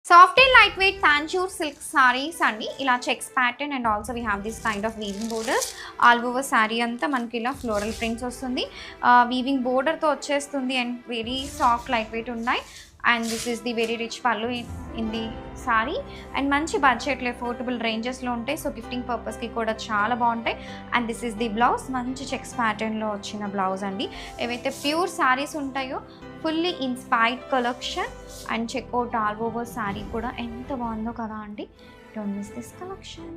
Soft and lightweight Tanjore silk sarees అండి. ఇలా checks pattern and also we have this kind of weaving borders. All over sari అంతా మనకి ఇలా floral prints వస్తుంది. Weaving బోర్డర్తో వచ్చేస్తుంది and very soft light weight ఉన్నాయి. And this is the very rich pallu in the sari. And మంచి బడ్జెట్లో అఫోర్డబుల్ రేంజెస్లో ఉంటాయి. సో గిఫ్టింగ్ పర్పస్కి కూడా చాలా బాగుంటాయి. And this is the blouse. మంచి చెక్స్ ప్యాటర్న్లో వచ్చిన బ్లౌజ్ అండి. ఏవైతే ప్యూర్ శారీస్ ఉంటాయో fully inspired collection and checkout all over sari కూడా ఎంత బాగుందో కదా అండి. Don't miss this collection.